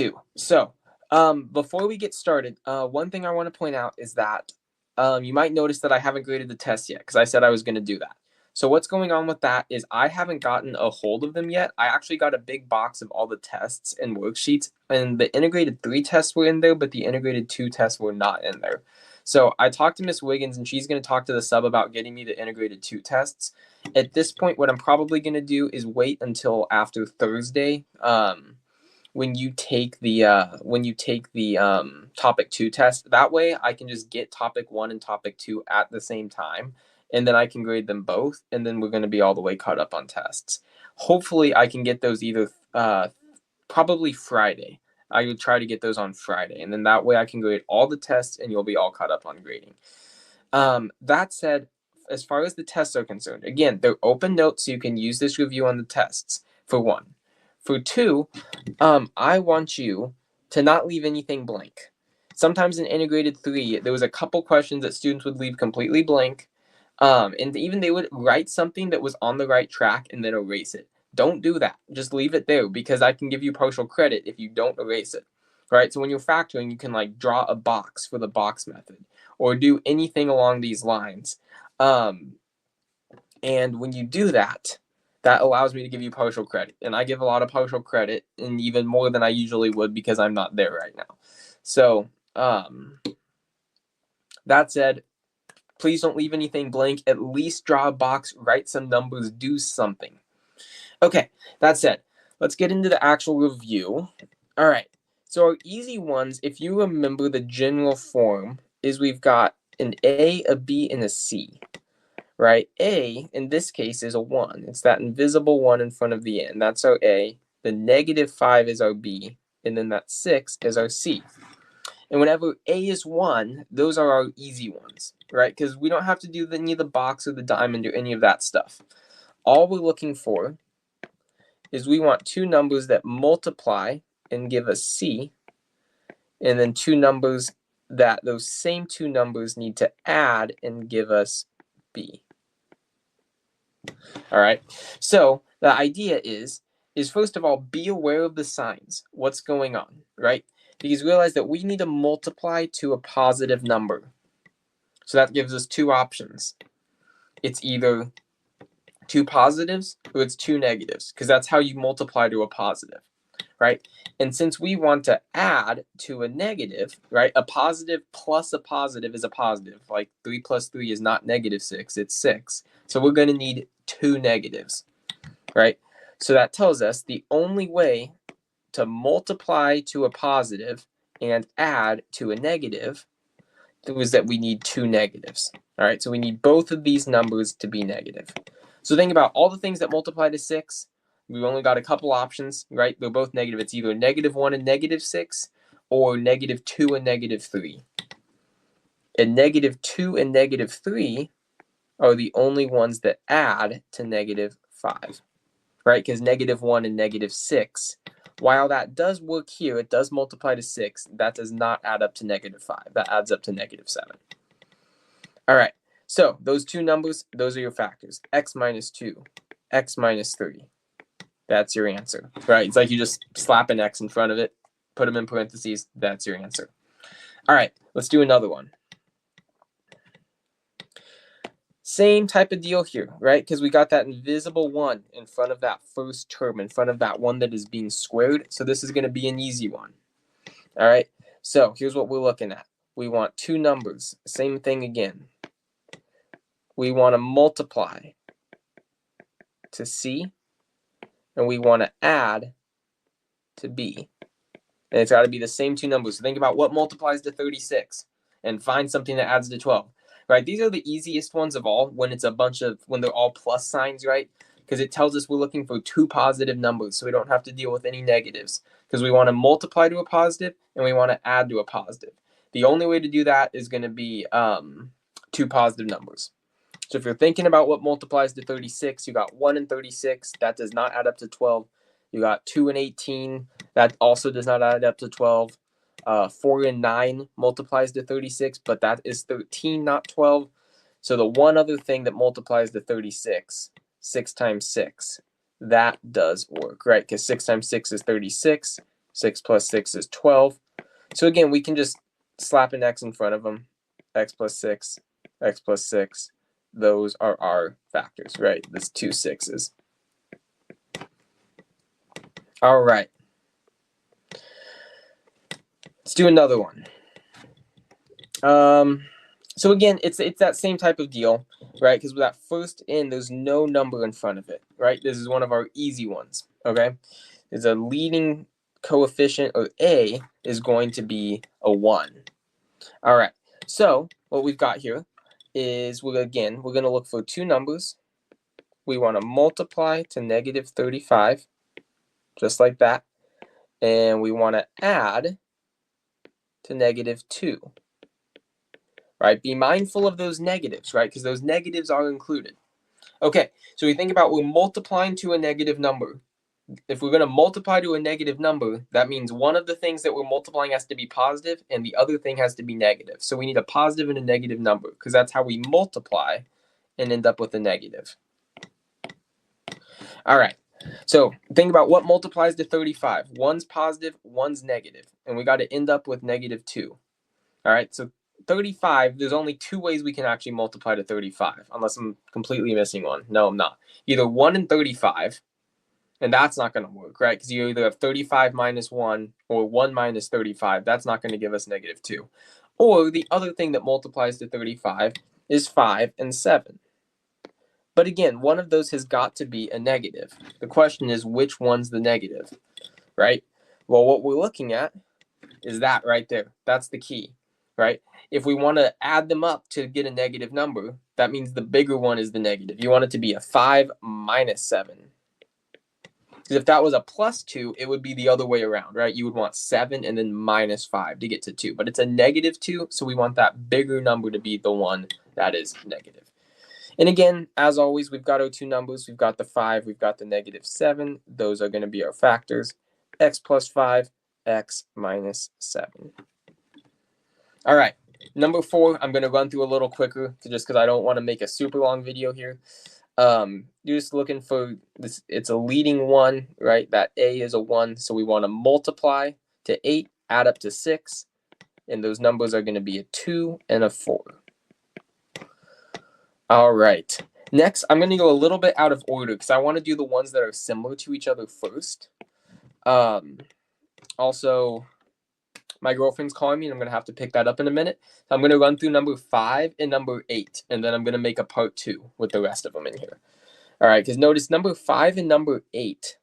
2. So before we get started, one thing I want to point out is that you might notice that I haven't graded the tests yet because I said I was going to do that. So what's going on with that is I haven't gotten a hold of them yet. I actually got a big box of all the tests and worksheets, and the integrated 3 tests were in there, but the integrated 2 tests were not in there. So I talked to Miss Wiggins, and she's going to talk to the sub about getting me the integrated 2 tests. At this point, what I'm probably going to do is wait until after Thursday, when you take the topic 2 test. That way I can just get topic 1 and topic 2 at the same time, and then I can grade them both, and then we're going to be all the way caught up on tests. Hopefully I can get those either probably Friday. I would try to get those on Friday, and then that way I can grade all the tests and you'll be all caught up on grading. That said, as far as the tests are concerned, again, they're open notes, so you can use this review on the tests, for 1. For 2, I want you to not leave anything blank. Sometimes in integrated 3, there was a couple questions that students would leave completely blank, and even they would write something that was on the right track and then erase it. Don't do that. Just leave it there, because I can give you partial credit if you don't erase it. Right? So when you're factoring, you can like draw a box for the box method or do anything along these lines. And when you do that, that allows me to give you partial credit. And I give a lot of partial credit, and even more than I usually would because I'm not there right now. So that said, please don't leave anything blank. At least draw a box, write some numbers, do something. Okay, that said, let's get into the actual review. All right, so our easy ones, if you remember the general form, is we've got an A, a B, and a C. Right? A, in this case, is a 1. It's that invisible 1 in front of the N. That's our A. The -5 is our B. And then that 6 is our C. And whenever A is 1, those are our easy ones, right? Because we don't have to do any of the box or the diamond or any of that stuff. All we're looking for is we want 2 numbers that multiply and give us C. And then 2 numbers that those same 2 numbers need to add and give us B. All right, so the idea is first of all, be aware of the signs, what's going on, right? Because realize that we need to multiply to a positive number. So that gives us 2 options. It's either 2 positives or it's 2 negatives, because that's how you multiply to a positive, right? And since we want to add to a negative, right, a positive plus a positive is a positive. Like 3 plus 3 is not -6, it's 6. So we're going to need 2 negatives, right? So that tells us the only way to multiply to a positive and add to a negative was that we need 2 negatives. All right, so we need both of these numbers to be negative. So think about all the things that multiply to 6. We've only got a couple options, right? They're both negative. It's either -1 and -6 or -2 and -3. And -2 and -3 are the only ones that add to -5, right? Because -1 and -6, while that does work here, it does multiply to 6, that does not add up to -5. That adds up to -7. All right, so those 2 numbers, those are your factors. X minus 2, X minus 3. That's your answer, right? It's like you just slap an X in front of it, put them in parentheses, that's your answer. All right, let's do another one. Same type of deal here, right? Because we got that invisible 1 in front of that first term, in front of that one that is being squared. So this is going to be an easy one. All right, so here's what we're looking at. We want 2 numbers, same thing again. We want to multiply to C, and we want to add to B. And it's got to be the same 2 numbers. So think about what multiplies to 36 and find something that adds to 12. Right, these are the easiest ones of all when it's a bunch of, when they're all plus signs, right? Because it tells us we're looking for 2 positive numbers, so we don't have to deal with any negatives, because we want to multiply to a positive and we want to add to a positive. The only way to do that is going to be 2 positive numbers. So if you're thinking about what multiplies to 36, you got 1 and 36, that does not add up to 12. You got 2 and 18, that also does not add up to 12. 4 and 9 multiplies to 36, but that is 13, not 12. So the one other thing that multiplies to 36, 6 times 6, that does work, right? Because 6 times 6 is 36, 6 plus 6 is 12. So again, we can just slap an x in front of them. X plus 6, x plus 6. Those are our factors, right? That's 2 6s. All right. Let's do another one. So again, it's that same type of deal, right? Because with that first n, there's no number in front of it, right? This is one of our easy ones, okay? Is a leading coefficient, or a, is going to be a 1. All right, so what we've got here is, we're going to look for two numbers. We want to multiply to negative 35, just like that. And we want to add to negative 2. Right? Be mindful of those negatives, right? Because those negatives are included. Okay, so we think about, we're multiplying to a negative number. If we're going to multiply to a negative number, that means one of the things that we're multiplying has to be positive and the other thing has to be negative. So we need a positive and a negative number, because that's how we multiply and end up with a negative. All right, so think about what multiplies to 35. One's positive, one's negative, and we got to end up with negative 2. All right, so 35, there's only two ways we can actually multiply to 35, unless I'm completely missing one. No, I'm not. Either 1 and 35, and that's not going to work, right? Because you either have 35 minus 1 or 1 minus 35. That's not going to give us negative 2. Or the other thing that multiplies to 35 is 5 and 7. But again, one of those has got to be a negative. The question is, which one's the negative, right? Well, what we're looking at is that right there. That's the key, right? If we want to add them up to get a negative number, that means the bigger one is the negative. You want it to be a 5 minus 7. Because if that was a plus 2, it would be the other way around, right? You would want 7 and then minus 5 to get to 2. But it's a negative 2, so we want that bigger number to be the one that is negative. And again, as always, we've got our two numbers. We've got the 5, we've got the negative 7. Those are going to be our factors. X plus 5, x minus 7. All right, number 4, I'm going to run through a little quicker just because I don't want to make a super long video here. You're just looking for this. It's a leading 1, right? That a is a 1, so we want to multiply to 8, add up to 6, and those numbers are going to be a 2 and a 4. All right, next I'm going to go a little bit out of order because I want to do the ones that are similar to each other first. Also, my girlfriend's calling me, and I'm going to have to pick that up in a minute. So I'm going to run through number 5 and number 8, and then I'm going to make a part 2 with the rest of them in here. All right, because notice number 5 and number 8,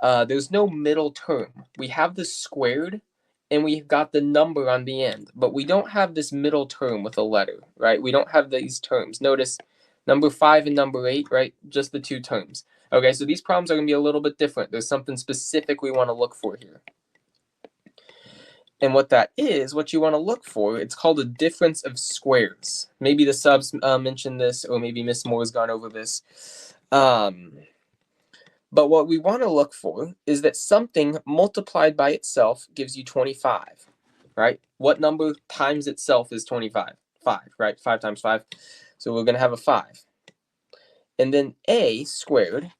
there's no middle term. We have the squared, and we've got the number on the end, but we don't have this middle term with a letter, right? We don't have these terms. Notice number 5 and number 8, right? Just the two terms. Okay, so these problems are going to be a little bit different. There's something specific we want to look for here. And what that is, what you want to look for, it's called a difference of squares. Maybe the subs mentioned this, or maybe Miss Moore's gone over this. But what we want to look for is that something multiplied by itself gives you 25, right? What number times itself is 25? 5, right? 5 times 5. So we're going to have a 5. And then a squared,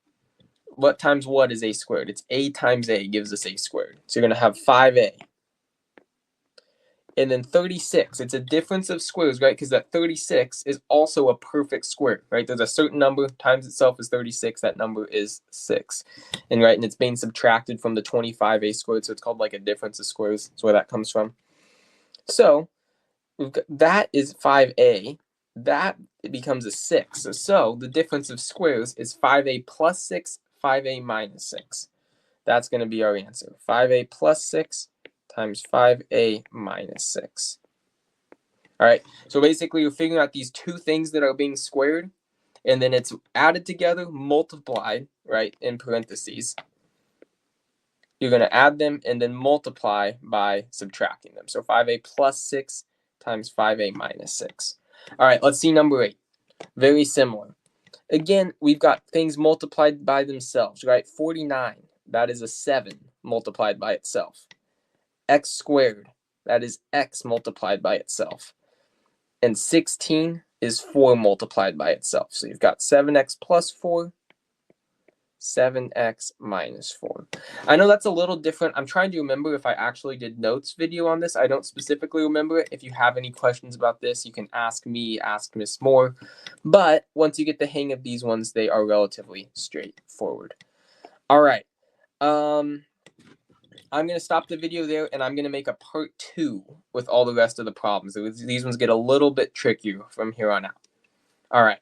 what times what is a squared? It's a times a gives us a squared. So you're going to have 5a. And then 36, it's a difference of squares, right? Because that 36 is also a perfect square, right? There's a certain number times itself is 36. That number is 6. And right, and it's being subtracted from the 25a squared, so it's called like a difference of squares. That's where that comes from. So we've got, that is 5a. That becomes a 6. So the difference of squares is 5a plus 6, 5a minus 6. That's going to be our answer. 5a plus 6 times 5a minus 6. All right, so basically you're figuring out these two things that are being squared, and then it's added together, multiplied, right, in parentheses. You're going to add them and then multiply by subtracting them. So 5a plus 6 times 5a minus 6. All right, let's see number 8. Very similar. Again, we've got things multiplied by themselves, right? 49, that is a 7 multiplied by itself. X squared, that is x multiplied by itself. And 16 is 4 multiplied by itself. So you've got 7x plus 4 7x minus 4. I know that's a little different. I'm trying to remember if I actually did notes video on this. I don't specifically remember it. If you have any questions about this, you can ask me, ask Miss Moore. But once you get the hang of these ones, they are relatively straightforward. All right. I'm going to stop the video there, and I'm going to make a part 2 with all the rest of the problems. These ones get a little bit trickier from here on out. All right.